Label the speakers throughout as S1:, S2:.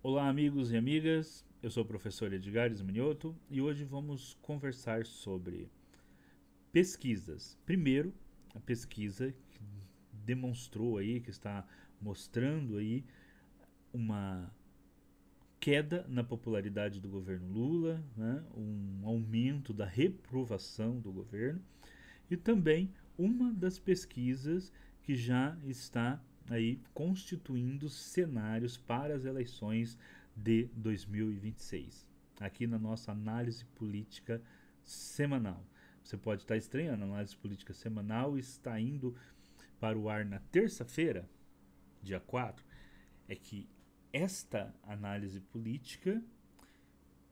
S1: Olá, amigos e amigas. Eu sou o professor Edgar Minhoto e hoje vamos conversar sobre pesquisas. Primeiro, a pesquisa que demonstrou aí, que está mostrando aí uma queda na popularidade do governo Lula, né? Um aumento da reprovação do governo e também uma das pesquisas que já está aí constituindo cenários para as eleições de 2026. Aqui na nossa análise política semanal. Você pode estar estranhando, a análise política semanal está indo para o ar na terça-feira, dia 4. É que esta análise política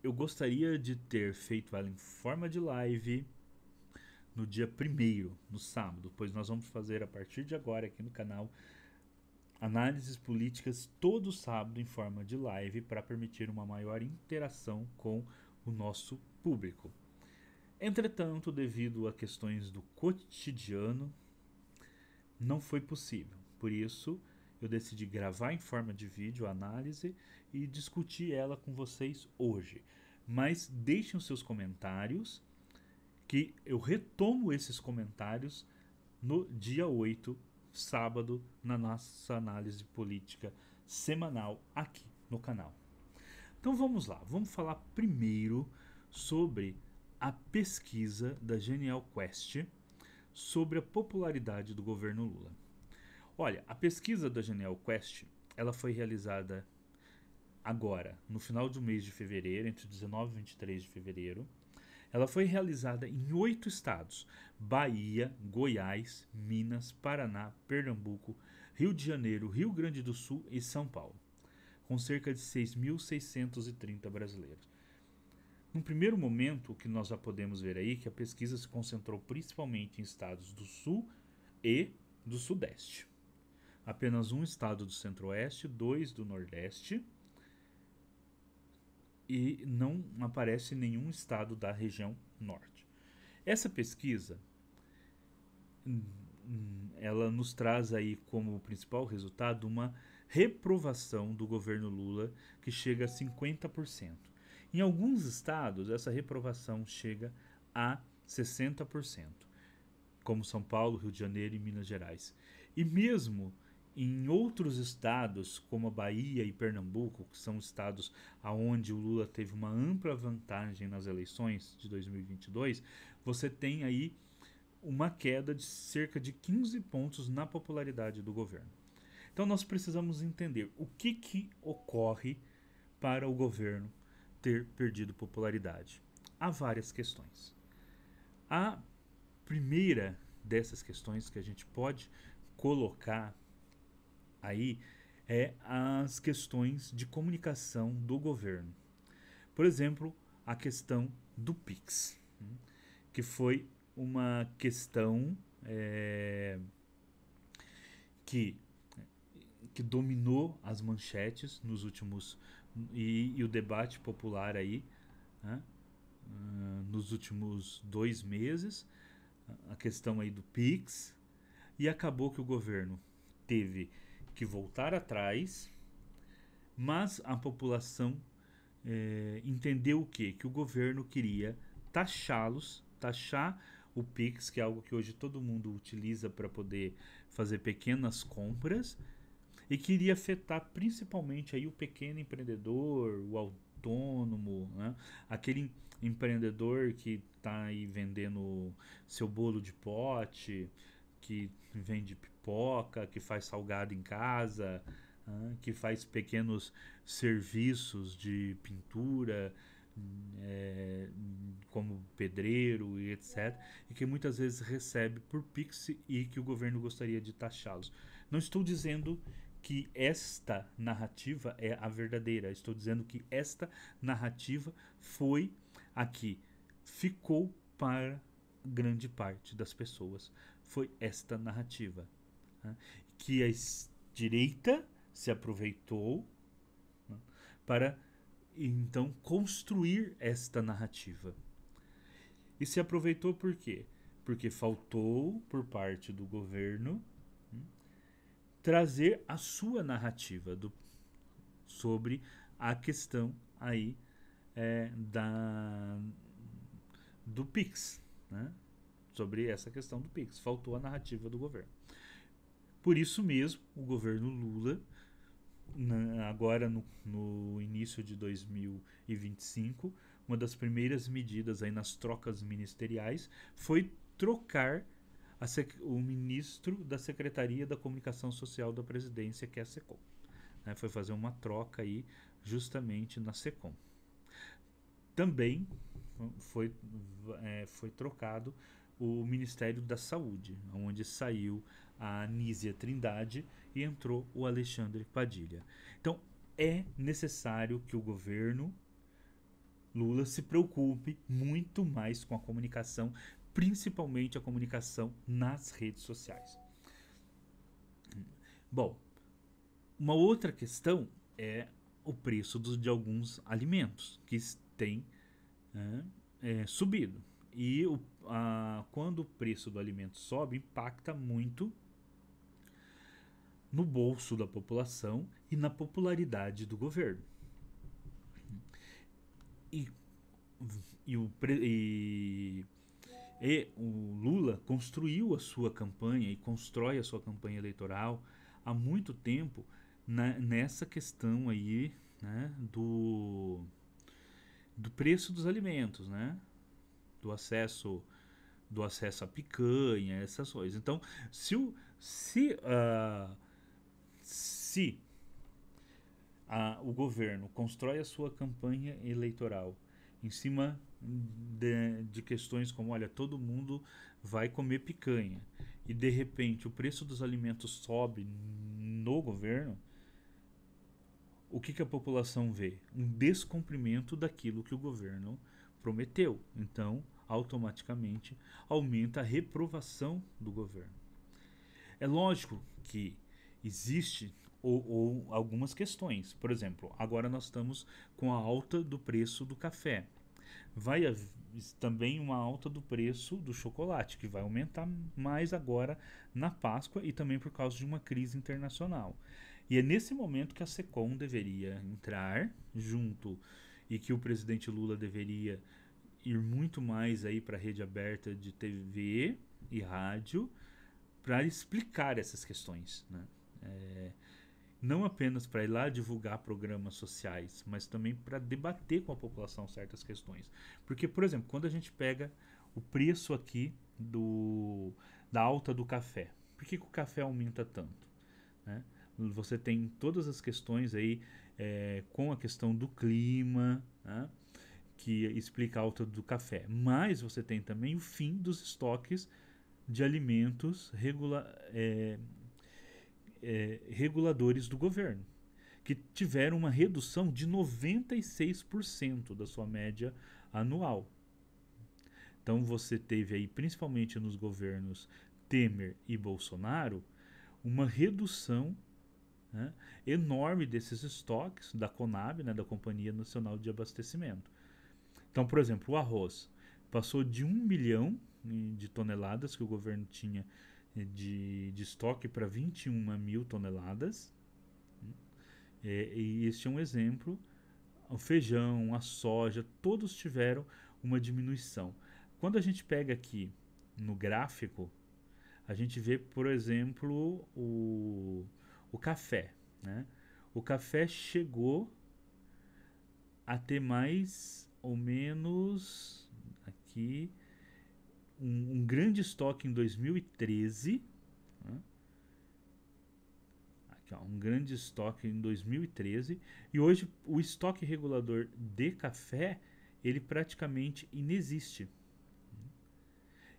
S1: eu gostaria de ter feito ela em forma de live no dia primeiro, no sábado, pois nós vamos fazer a partir de agora aqui no canal análises políticas todo sábado em forma de live para permitir uma maior interação com o nosso público. Entretanto, devido a questões do cotidiano, não foi possível. Por isso, eu decidi gravar em forma de vídeo a análise e discutir ela com vocês hoje. Mas deixem os seus comentários que eu retomo esses comentários no dia 8, sábado, na nossa análise política semanal aqui no canal. Então vamos lá, vamos falar primeiro sobre a pesquisa da Genial Quest sobre a popularidade do governo Lula. Olha, a pesquisa da Genial Quest, ela foi realizada agora, no final do mês de fevereiro, entre 19 e 23 de fevereiro. Ela foi realizada em 8 estados: Bahia, Goiás, Minas, Paraná, Pernambuco, Rio de Janeiro, Rio Grande do Sul e São Paulo, com cerca de 6.630 brasileiros. Num primeiro momento, o que nós já podemos ver aí é que a pesquisa se concentrou principalmente em estados do Sul e do Sudeste. Apenas um estado do Centro-Oeste, 2 do Nordeste, e não aparece nenhum estado da região Norte. Essa pesquisa ela nos traz aí como principal resultado uma reprovação do governo Lula que chega a 50%. Em alguns estados, essa reprovação chega a 60%, como São Paulo, Rio de Janeiro e Minas Gerais. E mesmo em outros estados, como a Bahia e Pernambuco, que são estados onde o Lula teve uma ampla vantagem nas eleições de 2022, você tem aí uma queda de cerca de 15 pontos na popularidade do governo. Então nós precisamos entender o que ocorre para o governo ter perdido popularidade. Há várias questões. A primeira dessas questões que a gente pode colocar aí é as questões de comunicação do governo. Por exemplo, a questão do Pix, que foi uma questão que, que dominou as manchetes nos últimos e o debate popular aí, né, nos últimos 2 meses, a questão aí do Pix, e acabou que o governo teve que voltar atrás, mas a população entendeu o quê? Que o governo queria taxar o Pix, que é algo que hoje todo mundo utiliza para poder fazer pequenas compras, e queria afetar principalmente aí o pequeno empreendedor, o autônomo, né? Aquele empreendedor que está aí vendendo seu bolo de pote, que vende pipoca, que faz salgado em casa, que faz pequenos serviços de pintura, como pedreiro e etc., e que muitas vezes recebe por Pix e que o governo gostaria de taxá-los. Não estou dizendo que esta narrativa é a verdadeira, estou dizendo que esta narrativa foi a que ficou para grande parte das pessoas. Foi esta narrativa, né? Que a direita se aproveitou, né, para então construir esta narrativa. E se aproveitou por quê? Porque faltou por parte do governo trazer a sua narrativa sobre a questão aí do Pix, né? Sobre essa questão do Pix. Faltou a narrativa do governo. Por isso mesmo, o governo Lula, agora no início de 2025, uma das primeiras medidas aí nas trocas ministeriais foi trocar o ministro da Secretaria da Comunicação Social da Presidência, que é a SECOM. Foi fazer uma troca aí justamente na SECOM. Também foi trocado o Ministério da Saúde, onde saiu a Anísia Trindade e entrou o Alexandre Padilha. Então, é necessário que o governo Lula se preocupe muito mais com a comunicação, principalmente a comunicação nas redes sociais. Bom, uma outra questão é o preço de alguns alimentos que tem subido. E quando o preço do alimento sobe, impacta muito no bolso da população e na popularidade do governo. E o Lula construiu a sua campanha e constrói a sua campanha eleitoral há muito tempo nessa questão aí, né, do preço dos alimentos, né, do acesso à picanha, essas coisas. Então, se o governo constrói a sua campanha eleitoral em cima de questões como, olha, todo mundo vai comer picanha, e de repente o preço dos alimentos sobe no governo, o que a população vê? Um descumprimento daquilo que o governo prometeu. Então, automaticamente, aumenta a reprovação do governo. É lógico que existe ou algumas questões. Por exemplo, agora nós estamos com a alta do preço do café. Vai haver também uma alta do preço do chocolate, que vai aumentar mais agora na Páscoa e também por causa de uma crise internacional. E é nesse momento que a SECOM deveria entrar junto e que o presidente Lula deveria ir muito mais aí para a rede aberta de TV e rádio para explicar essas questões, né? Não apenas para ir lá divulgar programas sociais, mas também para debater com a população certas questões. Porque, por exemplo, quando a gente pega o preço aqui da alta do café, por que o café aumenta tanto, né? Você tem todas as questões aí com a questão do clima, né, que explica a alta do café. Mas você tem também o fim dos estoques de alimentos reguladores do governo, que tiveram uma redução de 96% da sua média anual. Então você teve aí, principalmente nos governos Temer e Bolsonaro, uma redução, né, enorme desses estoques da Conab, né, da Companhia Nacional de Abastecimento. Então, por exemplo, o arroz passou de 1 milhão de toneladas que o governo tinha de estoque para 21 mil toneladas. E este é um exemplo. O feijão, a soja, todos tiveram uma diminuição. Quando a gente pega aqui no gráfico, a gente vê, por exemplo, o café, né? O café chegou a ter mais ou menos aqui um grande estoque em 2013, né? Aqui, ó, um grande estoque em 2013, e hoje o estoque regulador de café ele praticamente inexiste.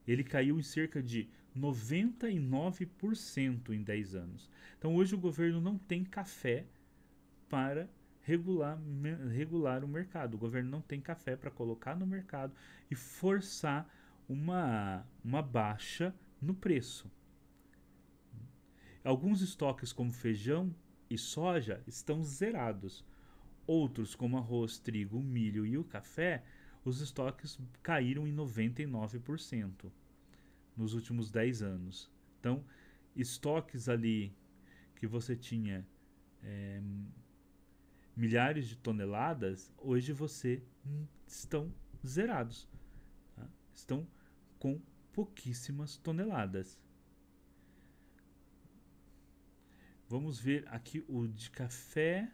S1: Ele caiu em cerca de 99% em 10 anos. Então hoje o governo não tem café para regular o mercado. O governo não tem café para colocar no mercado e forçar uma baixa no preço. Alguns estoques como feijão e soja estão zerados. Outros, como arroz, trigo, milho e o café, os estoques caíram em 99% nos últimos 10 anos. Então, estoques ali que você tinha milhares de toneladas, hoje você estão zerados, tá? Estão com pouquíssimas toneladas. Vamos ver aqui o de café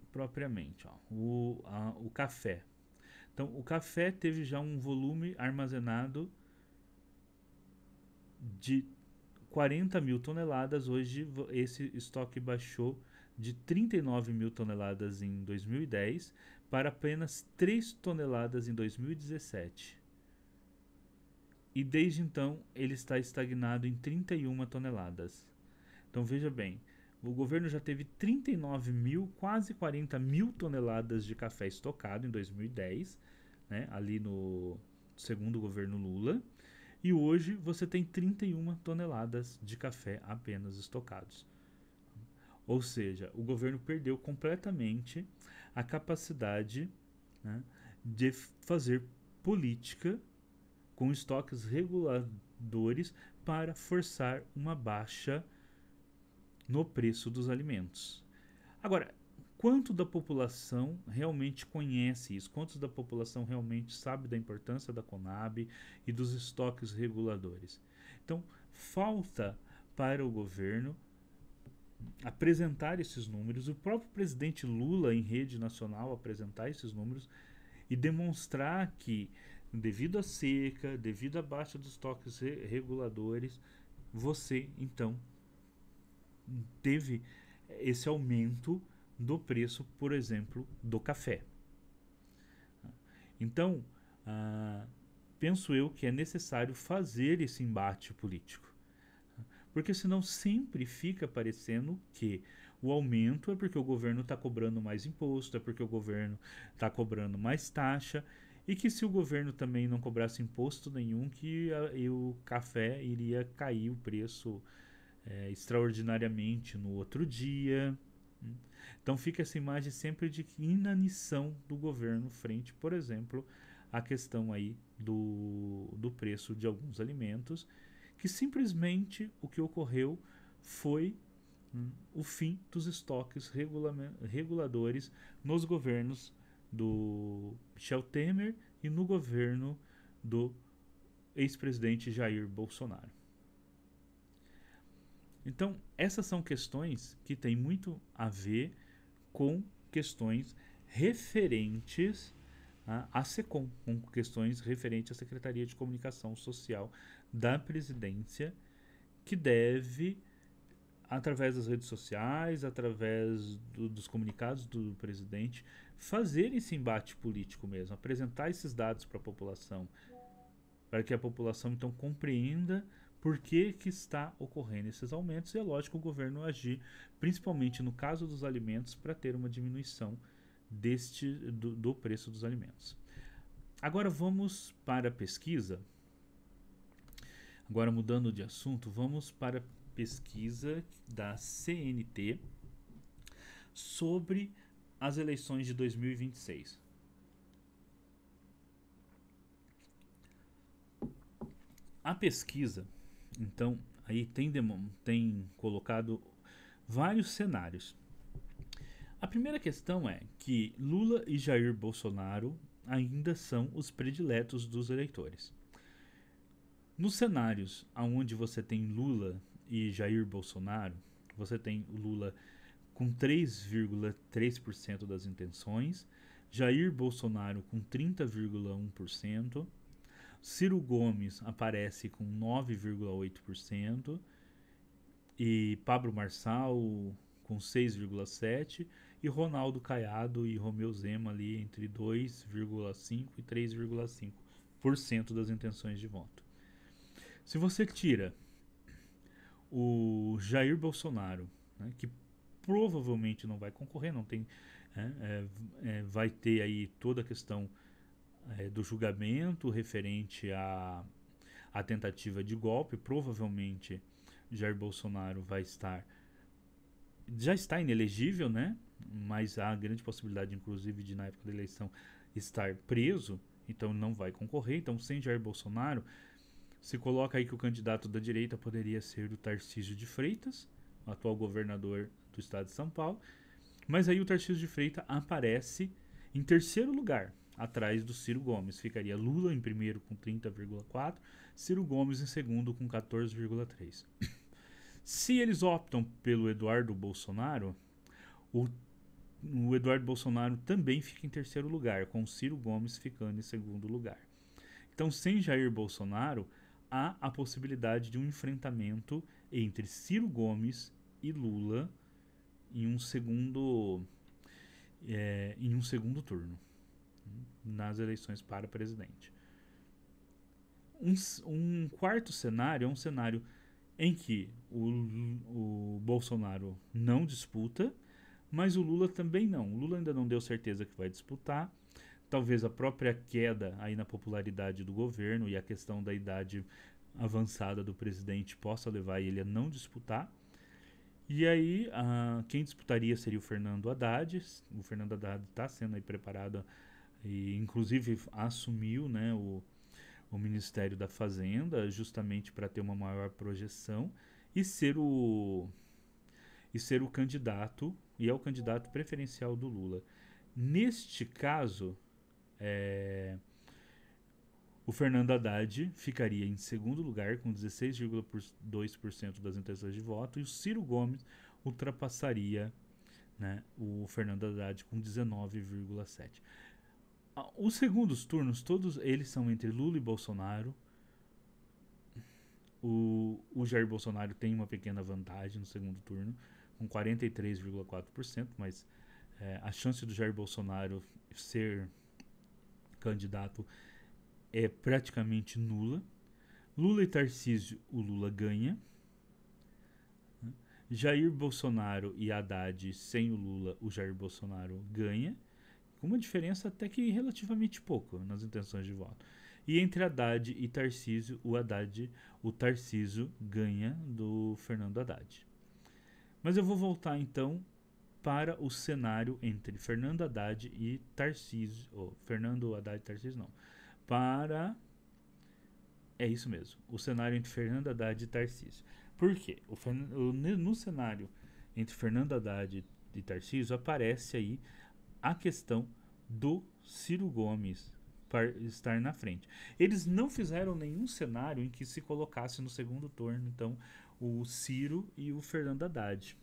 S1: propriamente, ó, o café. Então, o café teve já um volume armazenado de 40 mil toneladas. Hoje, esse estoque baixou de 39 mil toneladas em 2010 para apenas 3 toneladas em 2017. E desde então, ele está estagnado em 31 toneladas. Então, veja bem, o governo já teve 39 mil, quase 40 mil toneladas de café estocado em 2010, né, ali no segundo governo Lula. E hoje você tem 31 toneladas de café apenas estocados. Ou seja, o governo perdeu completamente a capacidade, né, de fazer política com estoques reguladores para forçar uma baixa no preço dos alimentos. Agora, quanto da população realmente conhece isso? Quantos da população realmente sabe da importância da Conab e dos estoques reguladores? Então, falta para o governo apresentar esses números, o próprio presidente Lula, em rede nacional, apresentar esses números e demonstrar que, devido à seca, devido à baixa dos estoques reguladores, você, então, teve esse aumento do preço, por exemplo, do café. Então, penso eu que é necessário fazer esse embate político, porque senão sempre fica parecendo que o aumento é porque o governo está cobrando mais imposto, é porque o governo está cobrando mais taxa, e que se o governo também não cobrasse imposto nenhum, que o café iria cair o preço extraordinariamente no outro dia. Então fica essa imagem sempre de inanição do governo frente, por exemplo, à questão aí do preço de alguns alimentos, que simplesmente o que ocorreu foi o fim dos estoques reguladores nos governos do Michel Temer e no governo do ex-presidente Jair Bolsonaro. Então, essas são questões que têm muito a ver com questões referentes à SECOM, com questões referentes à Secretaria de Comunicação Social da Presidência, que deve, através das redes sociais, através dos comunicados do presidente, fazer esse embate político mesmo, apresentar esses dados para a população, para que a população então compreenda por que está ocorrendo esses aumentos, e é lógico o governo agir, principalmente no caso dos alimentos, para ter uma diminuição do preço dos alimentos. Agora vamos para a pesquisa. Agora mudando de assunto, vamos para a pesquisa da CNT sobre as eleições de 2026. A pesquisa, então, aí tem colocado vários cenários. A primeira questão é que Lula e Jair Bolsonaro ainda são os prediletos dos eleitores. Nos cenários onde você tem Lula e Jair Bolsonaro, você tem o Lula com 3,3% das intenções, Jair Bolsonaro com 30,1%, Ciro Gomes aparece com 9,8% e Pablo Marçal com 6,7% e Ronaldo Caiado e Romeu Zema ali entre 2,5% e 3,5% das intenções de voto. Se você tira o Jair Bolsonaro, né, que provavelmente não vai concorrer, não tem, vai ter aí toda a questão do julgamento referente à tentativa de golpe. Provavelmente Jair Bolsonaro já está inelegível, né? Mas há grande possibilidade, inclusive, de na época da eleição estar preso, então não vai concorrer. Então, sem Jair Bolsonaro, se coloca aí que o candidato da direita poderia ser o Tarcísio de Freitas, atual governador do estado de São Paulo. Mas aí o Tarcísio de Freitas aparece em terceiro lugar, atrás do Ciro Gomes. Ficaria Lula em primeiro com 30,4%, Ciro Gomes em segundo com 14,3%. Se eles optam pelo Eduardo Bolsonaro, o Eduardo Bolsonaro também fica em terceiro lugar, com o Ciro Gomes ficando em segundo lugar. Então, sem Jair Bolsonaro, há a possibilidade de um enfrentamento entre Ciro Gomes e Lula em um segundo turno nas eleições para presidente. Um quarto cenário é um cenário em que o Bolsonaro não disputa, mas o Lula também não. O Lula ainda não deu certeza que vai disputar. Talvez a própria queda aí na popularidade do governo e a questão da idade avançada do presidente possa levar ele a não disputar. E aí, quem disputaria seria o Fernando Haddad. O Fernando Haddad está sendo aí preparado e, inclusive, assumiu, né, o Ministério da Fazenda justamente para ter uma maior projeção e ser o candidato, e é o candidato preferencial do Lula. Neste caso, o Fernando Haddad ficaria em segundo lugar com 16,2% das intenções de voto e o Ciro Gomes ultrapassaria, né, o Fernando Haddad com 19,7%. Os segundos turnos, todos eles são entre Lula e Bolsonaro. O Jair Bolsonaro tem uma pequena vantagem no segundo turno, com 43,4%, mas a chance do Jair Bolsonaro ser candidato é praticamente nula. Lula e Tarcísio, o Lula ganha. Jair Bolsonaro e Haddad, sem o Lula, o Jair Bolsonaro ganha, com uma diferença até que relativamente pouco nas intenções de voto. E entre Haddad e Tarcísio, o Tarcísio ganha do Fernando Haddad. Mas eu vou voltar então para o cenário entre Fernando Haddad e Tarcísio. Fernando Haddad e Tarcísio não. É isso mesmo. O cenário entre Fernando Haddad e Tarcísio. Por quê? No cenário entre Fernando Haddad e Tarcísio aparece aí a questão do Ciro Gomes estar na frente. Eles não fizeram nenhum cenário em que se colocasse no segundo turno, então, o Ciro e o Fernando Haddad.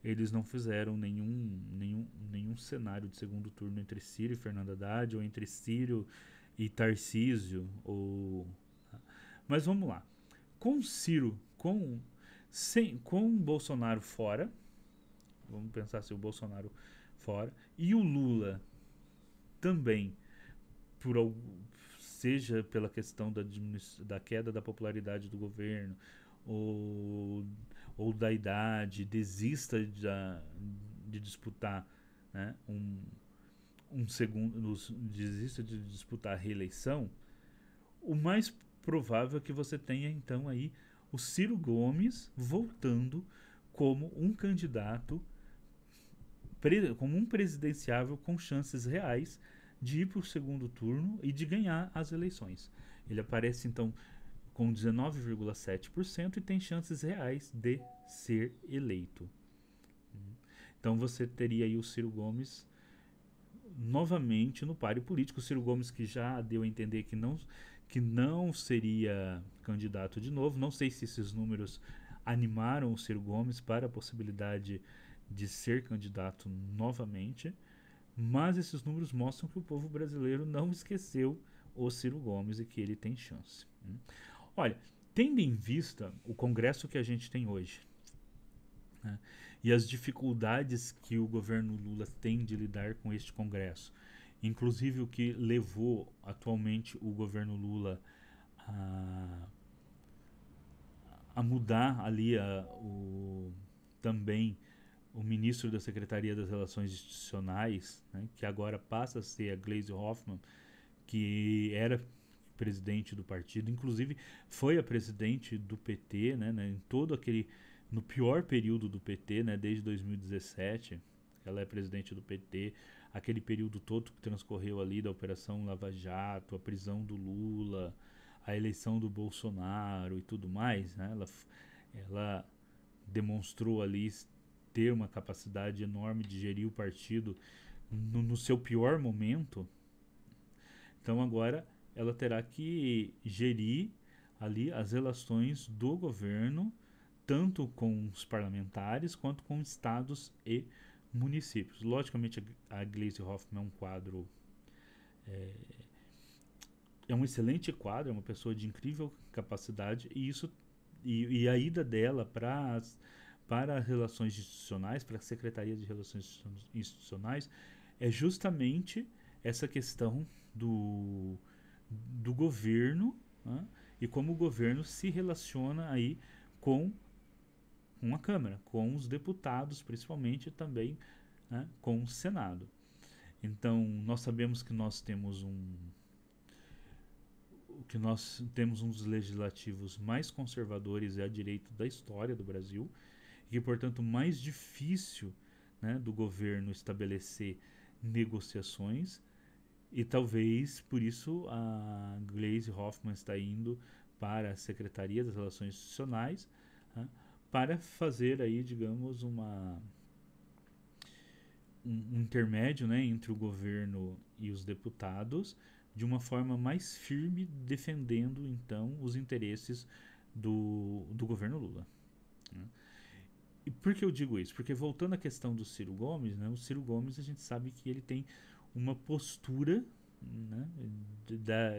S1: Eles não fizeram nenhum cenário de segundo turno entre Ciro e Fernando Haddad, ou entre Ciro e Tarcísio. Mas vamos lá. Com Ciro, com Bolsonaro fora, vamos pensar se o Bolsonaro fora, e o Lula também, seja pela questão da queda da popularidade do governo ou da idade, desista de disputar, né, desista de disputar a reeleição, o mais provável é que você tenha então aí o Ciro Gomes voltando como um candidato, como um presidenciável com chances reais de ir para o segundo turno e de ganhar as eleições. Ele aparece então com 19,7% e tem chances reais de ser eleito. Então você teria aí o Ciro Gomes novamente no páreo político. O Ciro Gomes, que já deu a entender que não seria candidato de novo. Não sei se esses números animaram o Ciro Gomes para a possibilidade de ser candidato novamente, mas esses números mostram que o povo brasileiro não esqueceu o Ciro Gomes e que ele tem chance. Olha, tendo em vista o Congresso que a gente tem hoje, né, e as dificuldades que o governo Lula tem de lidar com este Congresso, inclusive o que levou atualmente o governo Lula a mudar ali também o ministro da Secretaria das Relações Institucionais, né, que agora passa a ser a Gleisi Hoffmann, que era presidente do partido, inclusive foi a presidente do PT, né, no pior período do PT, né, desde 2017, ela é presidente do PT, aquele período todo que transcorreu ali da Operação Lava Jato, a prisão do Lula, a eleição do Bolsonaro e tudo mais, né, ela demonstrou ali ter uma capacidade enorme de gerir o partido no seu pior momento, então agora ela terá que gerir ali as relações do governo, tanto com os parlamentares quanto com estados e municípios. Logicamente, a Gleisi Hoffmann é um quadro, é um excelente quadro, é uma pessoa de incrível capacidade, e a ida dela para relações institucionais, para a Secretaria de Relações Institucionais, é justamente essa questão do governo, né, e como o governo se relaciona aí com a Câmara, com os deputados, principalmente também, né, com o Senado. Então, nós sabemos que nós temos um dos legislativos mais conservadores e à direita da história do Brasil, e que, portanto, mais difícil, né, do governo estabelecer negociações, e talvez por isso a Gleisi Hoffmann está indo para a Secretaria das Relações Institucionais, né, para fazer aí, digamos, um intermédio, né, entre o governo e os deputados, de uma forma mais firme, defendendo então os interesses do governo Lula, né? E por que eu digo isso? Porque, voltando à questão do Ciro Gomes, né, o Ciro Gomes, a gente sabe que ele tem uma postura, né,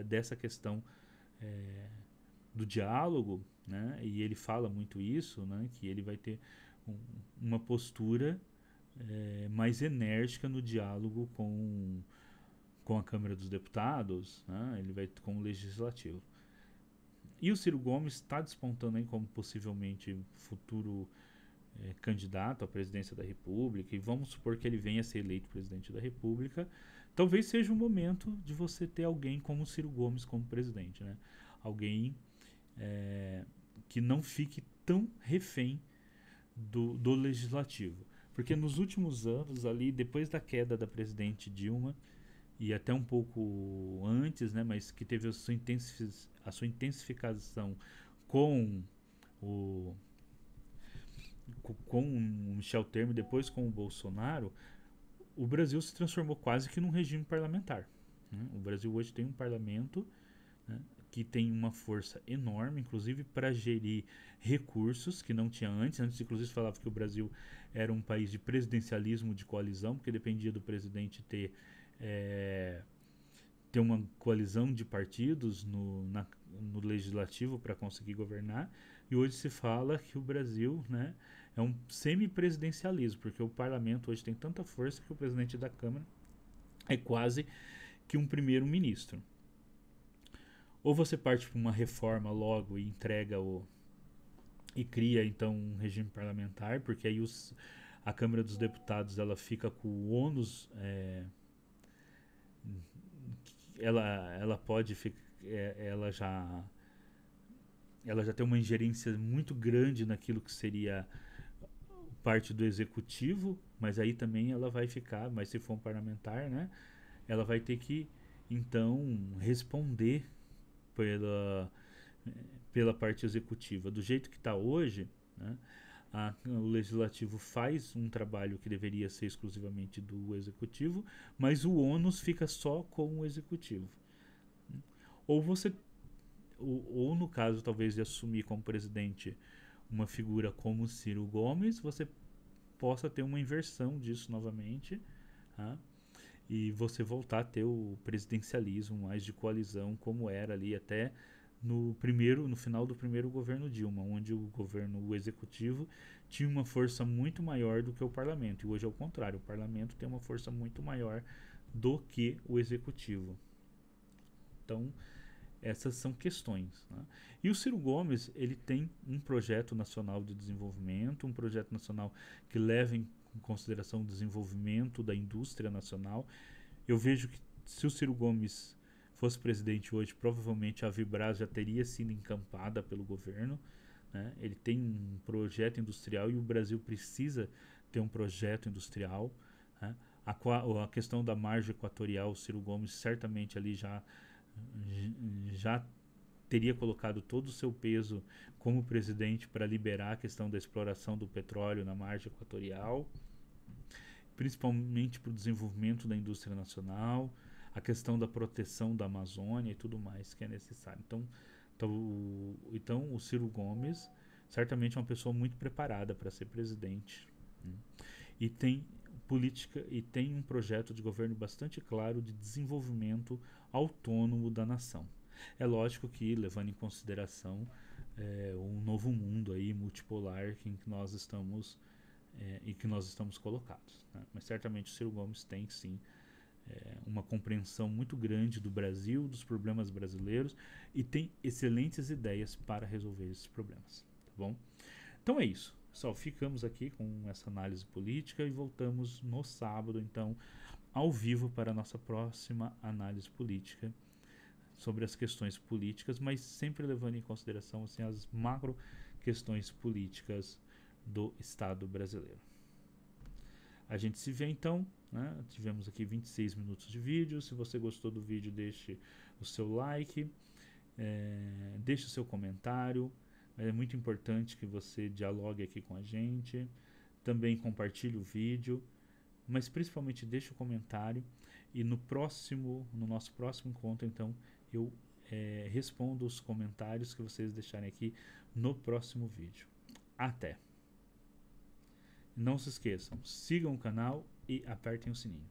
S1: dessa questão, é, do diálogo, né, e ele fala muito isso, né, que ele vai ter uma postura, mais enérgica no diálogo com a Câmara dos Deputados, né, ele vai com o Legislativo. E o Ciro Gomes está despontando aí como possivelmente futuro candidato à presidência da República, e vamos supor que ele venha a ser eleito presidente da República. Talvez seja o momento de você ter alguém como o Ciro Gomes como presidente, né? Alguém que não fique tão refém do legislativo. Porque nos últimos anos, ali, depois da queda da presidente Dilma, e até um pouco antes, né, mas que teve a sua intensificação com o com o Michel Temer, depois com o Bolsonaro, o Brasil se transformou quase que num regime parlamentar, né? O Brasil hoje tem um parlamento, né, que tem uma força enorme, inclusive para gerir recursos que não tinha antes. Antes, inclusive, falava que o Brasil era um país de presidencialismo de coalizão, porque dependia do presidente ter uma coalizão de partidos no legislativo para conseguir governar. E hoje se fala que o Brasil, né, é um semipresidencialismo, porque o parlamento hoje tem tanta força que o presidente da Câmara é quase que um primeiro-ministro. Ou você parte para uma reforma logo e e cria então um regime parlamentar, porque aí a Câmara dos Deputados ela fica com o ônus, ela pode ficar, ela já tem uma ingerência muito grande naquilo que seria parte do executivo, mas aí também ela vai ficar, mas se for um parlamentar, né, ela vai ter que então responder pela parte executiva. Do jeito que está hoje, né, o legislativo faz um trabalho que deveria ser exclusivamente do executivo, mas o ônus fica só com o executivo. Ou você, ou no caso talvez de assumir como presidente uma figura como Ciro Gomes, você possa ter uma inversão disso novamente, tá? E você voltar a ter o presidencialismo mais de coalizão, como era ali até no final do primeiro governo Dilma, onde o executivo tinha uma força muito maior do que o parlamento. E hoje é o contrário, o parlamento tem uma força muito maior do que o executivo. Então, essas são questões, né? E o Ciro Gomes, ele tem um projeto nacional de desenvolvimento, um projeto nacional que leva em consideração o desenvolvimento da indústria nacional. Eu vejo que se o Ciro Gomes fosse presidente hoje, provavelmente a Vibraz já teria sido encampada pelo governo, né? Ele tem um projeto industrial e o Brasil precisa ter um projeto industrial, né? A questão da margem equatorial, o Ciro Gomes certamente ali já teria colocado todo o seu peso como presidente para liberar a questão da exploração do petróleo na margem equatorial, principalmente para o desenvolvimento da indústria nacional, a questão da proteção da Amazônia e tudo mais que é necessário. Então o Ciro Gomes certamente é uma pessoa muito preparada para ser presidente, né? E tem política e tem um projeto de governo bastante claro de desenvolvimento autônomo da nação. É lógico que, levando em consideração um novo mundo aí multipolar em que nós estamos colocados, né? Mas certamente o Ciro Gomes tem sim uma compreensão muito grande do Brasil, dos problemas brasileiros e tem excelentes ideias para resolver esses problemas, tá bom? Então é isso, pessoal, ficamos aqui com essa análise política e voltamos no sábado, então, ao vivo para a nossa próxima análise política sobre as questões políticas, mas sempre levando em consideração assim, as macro questões políticas do Estado brasileiro. A gente se vê então, né? Tivemos aqui 26 minutos de vídeo. Se você gostou do vídeo, deixe o seu like, deixe o seu comentário. É muito importante que você dialogue aqui com a gente. Também compartilhe o vídeo, mas principalmente deixe o comentário. E no nosso próximo encontro, então, eu respondo os comentários que vocês deixarem aqui no próximo vídeo. Até! Não se esqueçam, sigam o canal e apertem o sininho.